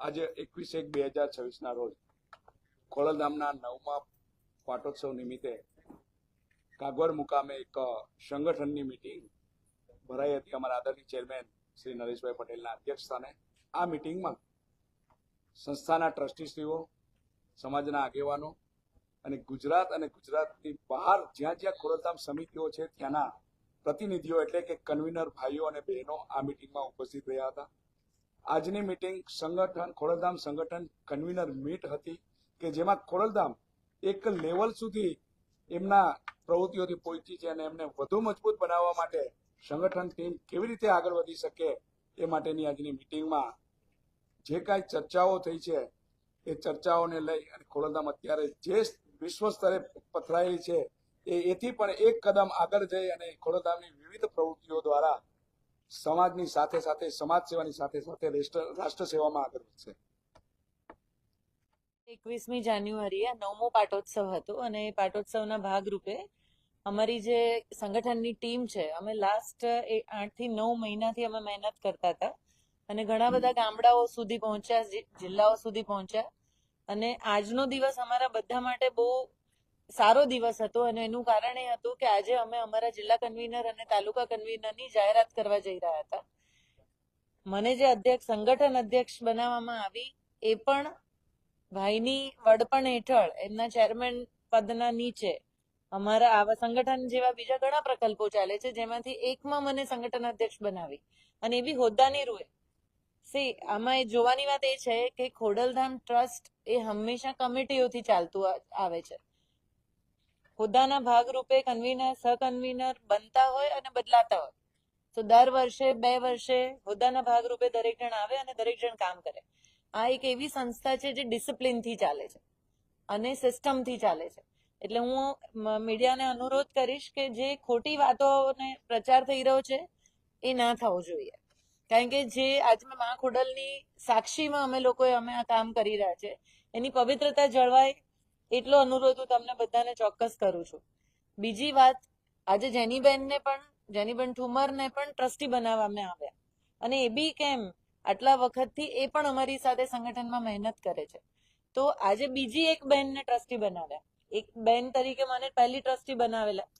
આજે 21/1/2026 રોજ ખોડલધામના 9મા પાટોત્સવ નિમિત્તે કાગવડ મુકામે એક સંગઠનની મીટિંગ ભરાઈ હતી. અમારા આદરણીય ચેરમેન શ્રી નરેશભાઈ પટેલના અધ્યક્ષસ્થાને આ મીટિંગમાં સંસ્થાના ટ્રસ્ટીશ્રીઓ, સમાજના આગેવાનો અને ગુજરાતની બહાર જ્યાં જ્યાં ખોડલધામ સમિતિઓ છે ત્યાંના પ્રતિનિધિઓ એટલે કે કન્વીનર ભાઈઓ અને બહેનો આ મીટિંગમાં ઉપસ્થિત રહ્યા હતા. આજની મીટિંગ ખોડલધામ સંગઠન કન્વીનર મીટ હતી કે જેમાં ખોડલધામ એક લેવલ સુધી એમના પ્રવૃત્તિઓથી પહોંચી છે અને એમને વધુ મજબૂત બનાવવા માટે સંગઠન ટીમ કેવી રીતે આગળ વધી શકે એ માટેની આજની મીટિંગમાં જે કાંઈ ચર્ચાઓ થઈ છે એ ચર્ચાઓને લઈ અને ખોડલધામ અત્યારે જે વિશ્વ સ્તરે પથરાયેલી છે એથી પણ એક કદમ આગળ જઈ અને ખોડલધામની વિવિધ પ્રવૃત્તિઓ દ્વારા સમાજની સાથે સાથે સમાજ સેવાની સાથે સાથે રાષ્ટ્ર સેવામાં આગળ વધશે. 21મી જાન્યુઆરીએ 9મો પાટોત્સવ હતો અને એ પાટોત્સવના ભાગરૂપે અમારી જે સંગઠનની ટીમ છે, અમે લાસ્ટ 8 થી 9 મહિનાથી અમે મહેનત કરતા હતા અને ઘણા બધા ગામડાઓ સુધી પહોંચ્યા, જિલ્લાઓ સુધી પહોંચ્યા અને આજનો દિવસ અમારા બધા માટે બહુ સારો દિવસ હતો અને એનું કારણ એ હતું કે આજે અમે અમારા જિલ્લા કન્વીનર અને તાલુકા કન્વીનરની જાહેરાત કરવા જઈ રહ્યા હતા. મને જે સંગઠન અધ્યક્ષ બનાવવામાં આવી એ પણ ભાઈની વડપણ હેઠળ એમના ચેરમેન પદના નીચે અમારા આવા સંગઠન જેવા બીજા ઘણા પ્રકલ્પો ચાલે છે, જેમાંથી એકમાં મને સંગઠન અધ્યક્ષ બનાવી અને એવી હોદ્દાની રૂએ આમાં એ જોવાની વાત એ છે કે ખોડલધામ ટ્રસ્ટ એ હંમેશા કમિટીઓથી ચાલતું આવે છે. હોદ્દાના ભાગરૂપે કન્વીનર સહકન્વીનર બનતા હોય અને બદલાતા હોય, તો દર વર્ષે 2 વર્ષે હોદ્દાના ભાગરૂપે દરેક જણ આવે અને દરેક જણ કામ કરે. આ એક એવી સંસ્થા છે જે ડિસિપ્લિનથી ચાલે છે અને સિસ્ટમથી ચાલે છે. એટલે હું મીડિયાને અનુરોધ કરીશ કે જે ખોટી વાતોને પ્રચાર થઈ રહ્યો છે એ ના થવો જોઈએ, કારણ કે જે આજે મા ખોડલની સાક્ષીમાં અમે આ કામ કરી રહ્યા છે એની પવિત્રતા જળવાય એટલો અનુરોધ હું તમને બધાને ચોક્કસ કરું છું. બીજી વાત, આજે જેનીબેન ઠુમરને પણ ટ્રસ્ટી બનાવવામાં આવ્યા અને એ બી કેમ, આટલા વખતથી એ પણ અમારી સાથે સંગઠનમાં મહેનત કરે છે. તો આજે બીજી એક બહેનને ટ્રસ્ટી બનાવ્યા. એક બહેન તરીકે મને પહેલી ટ્રસ્ટી બનાવેલા,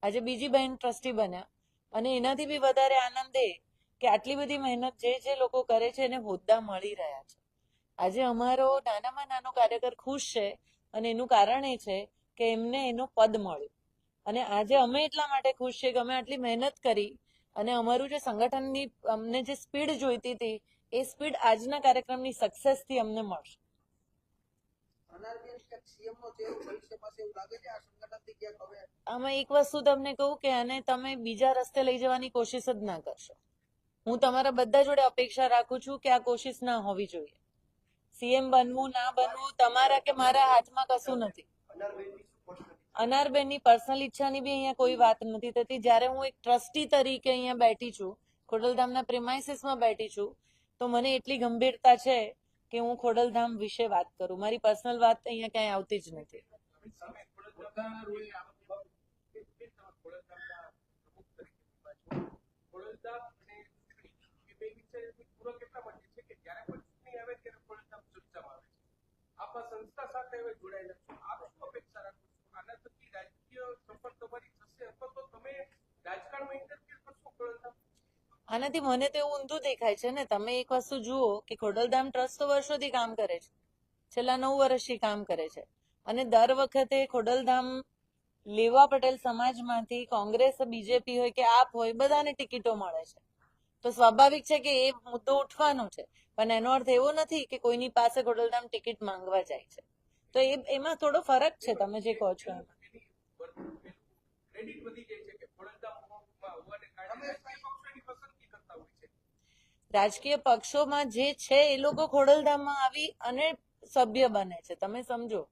આજે બીજી બહેન ટ્રસ્ટી બન્યા અને એનાથી બી વધારે આનંદ એ કે આટલી બધી મહેનત જે લોકો કરે છે એને હોદ્દા મળી રહ્યા છે. આજે અમારો નાનામાં નાનો કાર્યકર ખુશ છે અને એનું કારણ એ છે કે એમને એનું પદ મળ્યું અને આજે અમે એટલા માટે ખુશ છે કે અમે આટલી મહેનત કરી અને અમારું જે સંગઠનની અમને જે સ્પીડ જોઈતી હતી એ સ્પીડ આજના કાર્યક્રમની સક્સેસથી અમને મળશે. આમાં એક વસ્તુ તમને કહું કે આને તમે બીજા રસ્તે લઈ જવાની કોશિશ જ ના કરશો. હું તમારા બધા જોડે અપેક્ષા રાખું છું કે આ કોશિશ ના હોવી જોઈએ. સીએમ બનવું ના બનવું તમારા કે મારા હાથમાં કશું નથી. અનારબેનની પર્સનલ ઈચ્છાની બી અહીંયા કોઈ વાત નથી થતી. જ્યારે હું એક ટ્રસ્ટી તરીકે અહીંયા બેઠી છું, ખોડલધામના પ્રેમાઇસીસમાં બેઠી છું, તો મને એટલી ગંભીરતા છે કે હું ખોડલધામ વિશે વાત કરું. મારી પર્સનલ વાત અહીંયા ક્યાંય આવતી જ નથી. આનાથી મને તો એવું ઊંધું દેખાય છે ને. તમે એક વસ્તુ જુઓ કે ખોડલધામ ટ્રસ્ટ તો વર્ષોથી કામ કરે છે, છેલ્લા 9 વર્ષથી કામ કરે છે અને દર વખતે ખોડલધામ લેવા પટેલ સમાજમાંથી કોંગ્રેસ, બીજેપી હોય કે આપ હોય, બધાને ટિકિટો મળે છે. તો સ્વાભાવિક છે કે એ મુદ્દો ઉઠવાનો છે, પણ એનો અર્થ એવો નથી કે કોઈની પાસે ખોડલધામ ટિકિટ માંગવા જાય છે. તો એમાં થોડો ફરક છે તમે જે કહો છો એમાં. રાજકીય પક્ષોમાં જે છે એ લોકો ખોડલધામમાં આવી અને સભ્ય બને છે. તમે સમજો,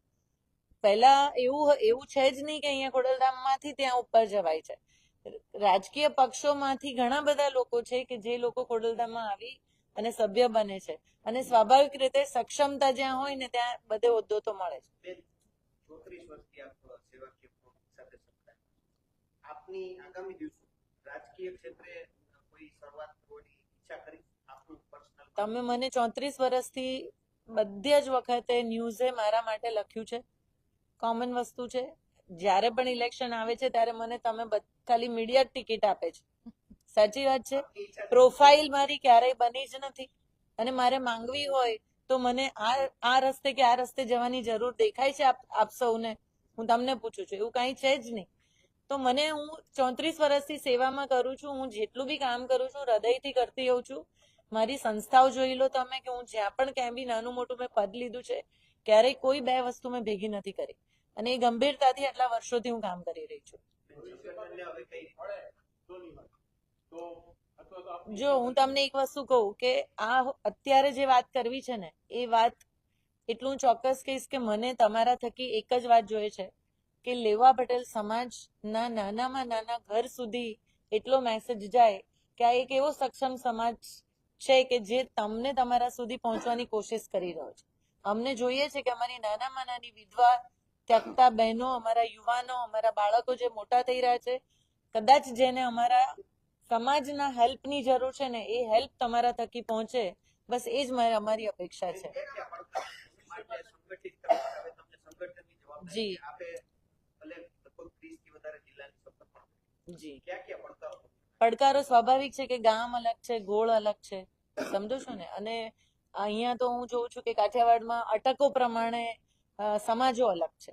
પહેલા એવું છે જ નહીં કે અહીંયા ખોડલધામમાંથી ત્યાં ઉપર જવાય છે. રાજકીય પક્ષોમાંથી ઘણા બધા લોકો છે કે જે લોકો ખોડલધામમાં આવી અને સભ્ય બને છે અને સ્વાભાવિક રીતે સક્ષમતા જ્યાં હોય ને ત્યાં બધે હોદ્દો તો મળે છે. 34 વર્ષથી આપ સેવાકીય સાથે સંકળાયેલા. આપની આગામી દિવસો રાજકીય ક્ષેત્રે કોઈ શરૂઆત કરવાની ઈચ્છા કરી? આપનું પર્સનલ? તમે મને 34 વર્ષથી બધી જ વખતે ન્યૂઝે મારા માટે લખ્યું છે. કોમન વસ્તુ છે. જ્યારે પણ ઇલેક્શન આવે છે ત્યારે મને તમે ખાલી મીડિયા જ ટિકિટ આપે છે. સાચી વાત છે. આપની ઈચ્છા પ્રોફાઇલ મારી ક્યારેય બની જ નથી. અને મારે માંગવી હોય તો મને આ રસ્તે કે આ રસ્તે જવાની જરૂર દેખાય છે આપ સૌને? હું તમને પૂછું છું. એવું કાંઈ છે જ નહીં. તો મને હું 34 વર્ષથી સેવામાં કરું છું. હું જેટલું બી કામ કરું છું હૃદયથી કરતી હોઉં છું. મારી સંસ્થાઓ જોઈ લો તમે કે હું જ્યાં પણ ક્યાંય બી નાનું મોટું મેં પદ લીધું છે ક્યારેય કોઈ બે વસ્તુ મેં ભેગી નથી કરી. અને એ ગંભીરતાથી આટલા વર્ષોથી હું કામ કરી રહી છું. સંગઠનને હવે કઈ જો હું તમને એક વસ્તુ કહું કે આ અત્યારે જે વાત કરવી છે ને એ વાત એટલું ચોક્કસ કહીશ કે મને તમારા થકી એક જ વાત જોઈએ છે કે લેવા પટેલ સમાજના નાનામાં નાના ઘર સુધી એટલો મેસેજ જાય કે આ એક એવો સક્ષમ સમાજ છે કે જે તમને તમારા સુધી પહોંચવાની કોશિશ કરી રહ્યો છે. અમને જોઈએ છે કે અમારી નાનામાં નાની વિધવા ત્યક્તા બહેનો, અમારા યુવાનો, અમારા બાળકો જે મોટા થઈ રહ્યા છે, કદાચ જેને અમારા સમાજના હેલ્પની જરૂર છે ને એ હેલ્પ તમારા થકી પહોંચે, બસ એ જ અમારી અપેક્ષા છે. માટે સંગઠિત કરવા હવે તમને સંગઠનની જવાબદારી જી. આપે ભલે લગભગ 30 થી વધારે જિલ્લાની સફર જી. ક્યાં પડકારો પડકારો સ્વાભાવિક છે કે ગામ અલગ છે, ગોળ અલગ છે, સમજો છો ને? અને અહીંયા તો હું જોઉં છું કે કાઠિયાવાડમાં અટકો પ્રમાણે સમાજો અલગ છે.